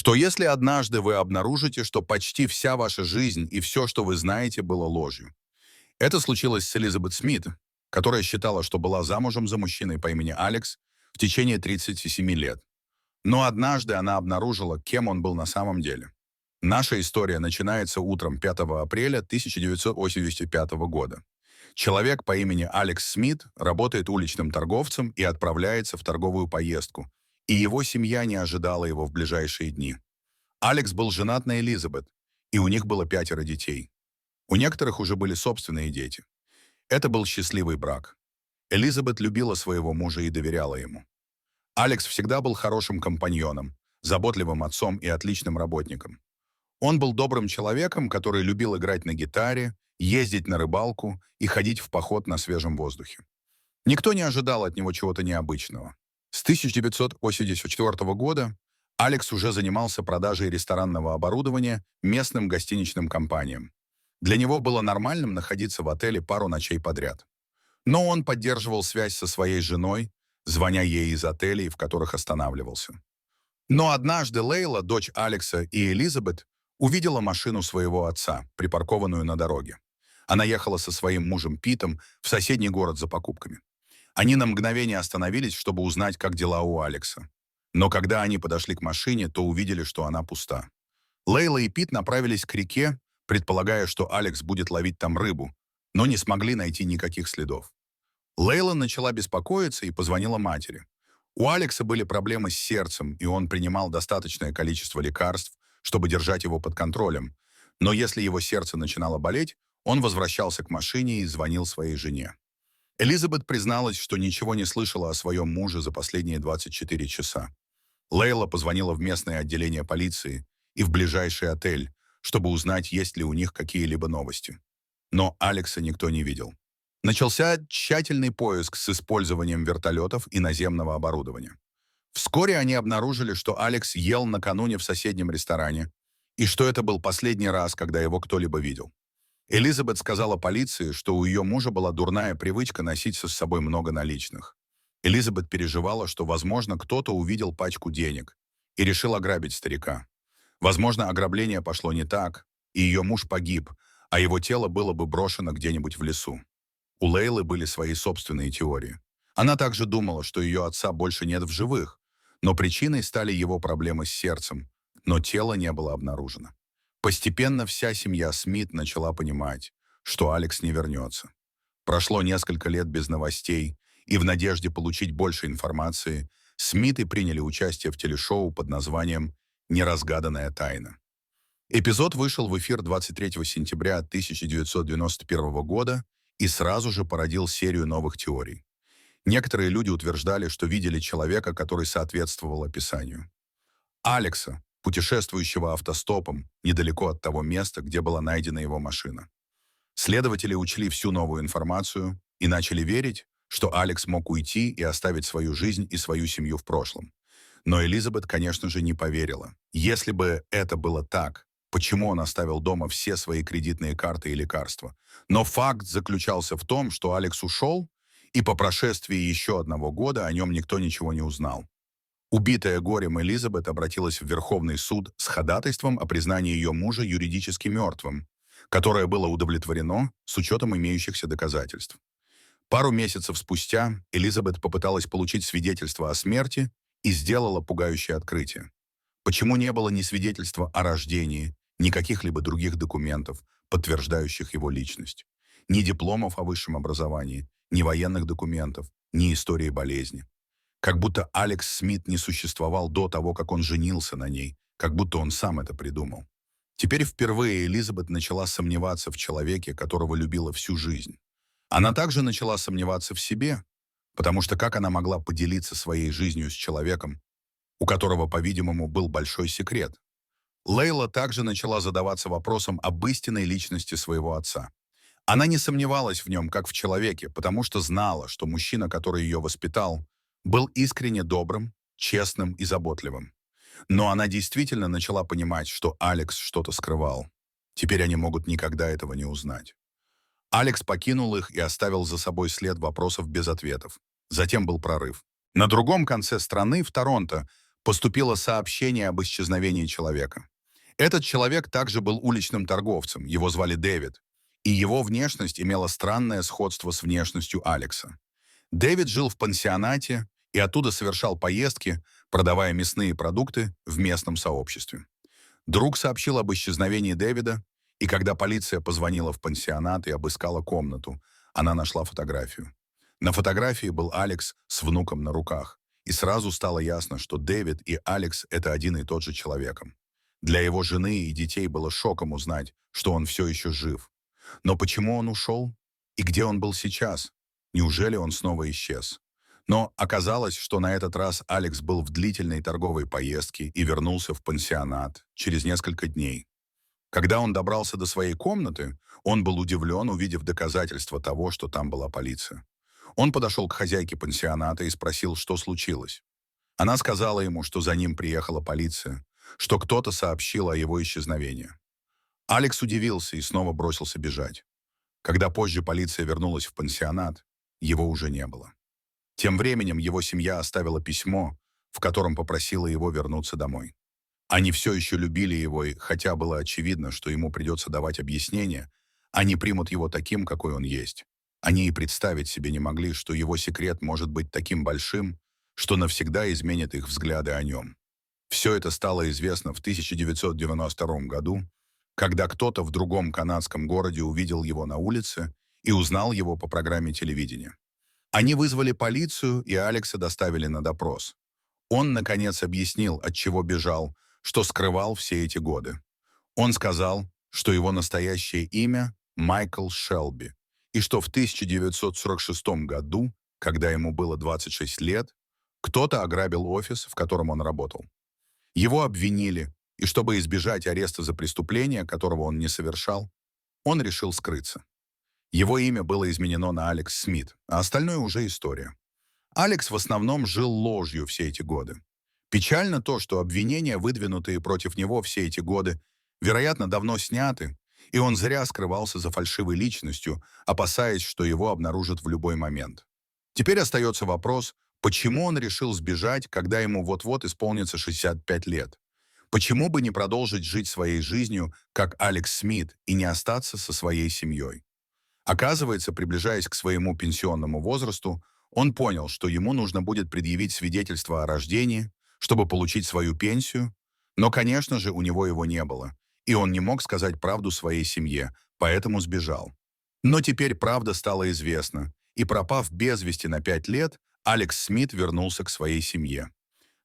Что если однажды вы обнаружите, что почти вся ваша жизнь и все, что вы знаете, было ложью? Это случилось с Элизабет Смит, которая считала, что была замужем за мужчиной по имени Алекс в течение 37 лет. Но однажды она обнаружила, кем он был на самом деле. Наша история начинается утром 5 апреля 1985 года. Человек по имени Алекс Смит работает уличным торговцем и отправляется в торговую поездку, и его семья не ожидала его в ближайшие дни. Алекс был женат на Элизабет, и у них было 5 детей. У некоторых уже были собственные дети. Это был счастливый брак. Элизабет любила своего мужа и доверяла ему. Алекс всегда был хорошим компаньоном, заботливым отцом и отличным работником. Он был добрым человеком, который любил играть на гитаре, ездить на рыбалку и ходить в поход на свежем воздухе. Никто не ожидал от него чего-то необычного. С 1984 года Алекс уже занимался продажей ресторанного оборудования местным гостиничным компаниям. Для него было нормальным находиться в отеле пару ночей подряд. Но он поддерживал связь со своей женой, звоня ей из отелей, в которых останавливался. Но однажды Лейла, дочь Алекса и Элизабет, увидела машину своего отца, припаркованную на дороге. Она ехала со своим мужем Питом в соседний город за покупками. Они на мгновение остановились, чтобы узнать, как дела у Алекса. Но когда они подошли к машине, то увидели, что она пуста. Лейла и Пит направились к реке, предполагая, что Алекс будет ловить там рыбу, но не смогли найти никаких следов. Лейла начала беспокоиться и позвонила матери. У Алекса были проблемы с сердцем, и он принимал достаточное количество лекарств, чтобы держать его под контролем. Но если его сердце начинало болеть, он возвращался к машине и звонил своей жене. Элизабет призналась, что ничего не слышала о своем муже за последние 24 часа. Лейла позвонила в местное отделение полиции и в ближайший отель, чтобы узнать, есть ли у них какие-либо новости. Но Алекса никто не видел. Начался тщательный поиск с использованием вертолетов и наземного оборудования. Вскоре они обнаружили, что Алекс ел накануне в соседнем ресторане, и что это был последний раз, когда его кто-либо видел. Элизабет сказала полиции, что у ее мужа была дурная привычка носить с собой много наличных. Элизабет переживала, что, возможно, кто-то увидел пачку денег и решил ограбить старика. Возможно, ограбление пошло не так, и ее муж погиб, а его тело было бы брошено где-нибудь в лесу. У Лейлы были свои собственные теории. Она также думала, что ее отца больше нет в живых, но причиной стали его проблемы с сердцем, но тело не было обнаружено. Постепенно вся семья Смит начала понимать, что Алекс не вернется. Прошло несколько лет без новостей, и в надежде получить больше информации, Смиты приняли участие в телешоу под названием «Неразгаданная тайна». Эпизод вышел в эфир 23 сентября 1991 года и сразу же породил серию новых теорий. Некоторые люди утверждали, что видели человека, который соответствовал описанию. Алекса, путешествующего автостопом недалеко от того места, где была найдена его машина. Следователи учли всю новую информацию и начали верить, что Алекс мог уйти и оставить свою жизнь и свою семью в прошлом. Но Элизабет, конечно же, не поверила. Если бы это было так, почему он оставил дома все свои кредитные карты и лекарства? Но факт заключался в том, что Алекс ушел, и по прошествии еще 1 года о нем никто ничего не узнал. Убитая горем Элизабет обратилась в Верховный суд с ходатайством о признании ее мужа юридически мертвым, которое было удовлетворено с учетом имеющихся доказательств. Пару месяцев спустя Элизабет попыталась получить свидетельство о смерти и сделала пугающее открытие. Почему не было ни свидетельства о рождении, ни каких-либо других документов, подтверждающих его личность, ни дипломов о высшем образовании, ни военных документов, ни истории болезни. Как будто Алекс Смит не существовал до того, как он женился на ней, как будто он сам это придумал. Теперь впервые Элизабет начала сомневаться в человеке, которого любила всю жизнь. Она также начала сомневаться в себе, потому что как она могла поделиться своей жизнью с человеком, у которого, по-видимому, был большой секрет? Лейла также начала задаваться вопросом об истинной личности своего отца. Она не сомневалась в нем, как в человеке, потому что знала, что мужчина, который ее воспитал, был искренне добрым, честным и заботливым. Но она действительно начала понимать, что Алекс что-то скрывал. Теперь они могут никогда этого не узнать. Алекс покинул их и оставил за собой след вопросов без ответов. Затем был прорыв. На другом конце страны, в Торонто, поступило сообщение об исчезновении человека. Этот человек также был уличным торговцем, его звали Дэвид, и его внешность имела странное сходство с внешностью Алекса. Дэвид жил в пансионате и оттуда совершал поездки, продавая мясные продукты в местном сообществе. Друг сообщил об исчезновении Дэвида, и когда полиция позвонила в пансионат и обыскала комнату, она нашла фотографию. На фотографии был Алекс с внуком на руках, и сразу стало ясно, что Дэвид и Алекс – это один и тот же человек. Для его жены и детей было шоком узнать, что он все еще жив. Но почему он ушел? И где он был сейчас? Неужели он снова исчез? Но оказалось, что на этот раз Алекс был в длительной торговой поездке и вернулся в пансионат через несколько дней. Когда он добрался до своей комнаты, он был удивлен, увидев доказательства того, что там была полиция. Он подошел к хозяйке пансионата и спросил, что случилось. Она сказала ему, что за ним приехала полиция, что кто-то сообщил о его исчезновении. Алекс удивился и снова бросился бежать. Когда позже полиция вернулась в пансионат, его уже не было. Тем временем его семья оставила письмо, в котором попросила его вернуться домой. Они все еще любили его, и хотя было очевидно, что ему придется давать объяснения, они примут его таким, какой он есть. Они и представить себе не могли, что его секрет может быть таким большим, что навсегда изменит их взгляды о нем. Все это стало известно в 1992 году, когда кто-то в другом канадском городе увидел его на улице и узнал его по программе телевидения. Они вызвали полицию, и Алекса доставили на допрос. Он, наконец, объяснил, от чего бежал, что скрывал все эти годы. Он сказал, что его настоящее имя Майкл Шелби, и что в 1946 году, когда ему было 26 лет, кто-то ограбил офис, в котором он работал. Его обвинили, и чтобы избежать ареста за преступление, которого он не совершал, он решил скрыться. Его имя было изменено на Алекс Смит, а остальное уже история. Алекс в основном жил ложью все эти годы. Печально то, что обвинения, выдвинутые против него все эти годы, вероятно, давно сняты, и он зря скрывался за фальшивой личностью, опасаясь, что его обнаружат в любой момент. Теперь остается вопрос, почему он решил сбежать, когда ему вот-вот исполнится 65 лет? Почему бы не продолжить жить своей жизнью, как Алекс Смит, и не остаться со своей семьей? Оказывается, приближаясь к своему пенсионному возрасту, он понял, что ему нужно будет предъявить свидетельство о рождении, чтобы получить свою пенсию, но, конечно же, у него его не было, и он не мог сказать правду своей семье, поэтому сбежал. Но теперь правда стала известна, и, пропав без вести на 5 лет, Алекс Смит вернулся к своей семье.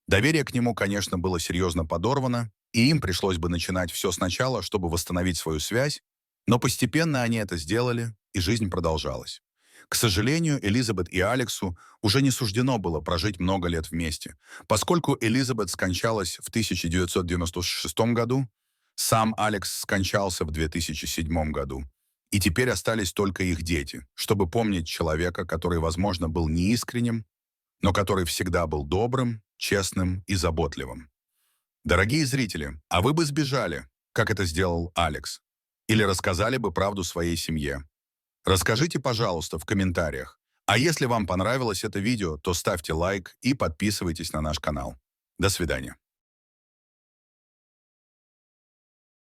Доверие к нему, конечно, было серьезно подорвано, и им пришлось бы начинать все сначала, чтобы восстановить свою связь, но постепенно они это сделали, и жизнь продолжалась. К сожалению, Элизабет и Алексу уже не суждено было прожить много лет вместе, поскольку Элизабет скончалась в 1996 году, сам Алекс скончался в 2007 году, и теперь остались только их дети, чтобы помнить человека, который, возможно, был неискренним, но который всегда был добрым, честным и заботливым. Дорогие зрители, а вы бы сбежали, как это сделал Алекс? Или рассказали бы правду своей семье? Расскажите, пожалуйста, в комментариях. А если вам понравилось это видео, то ставьте лайк и подписывайтесь на наш канал. До свидания.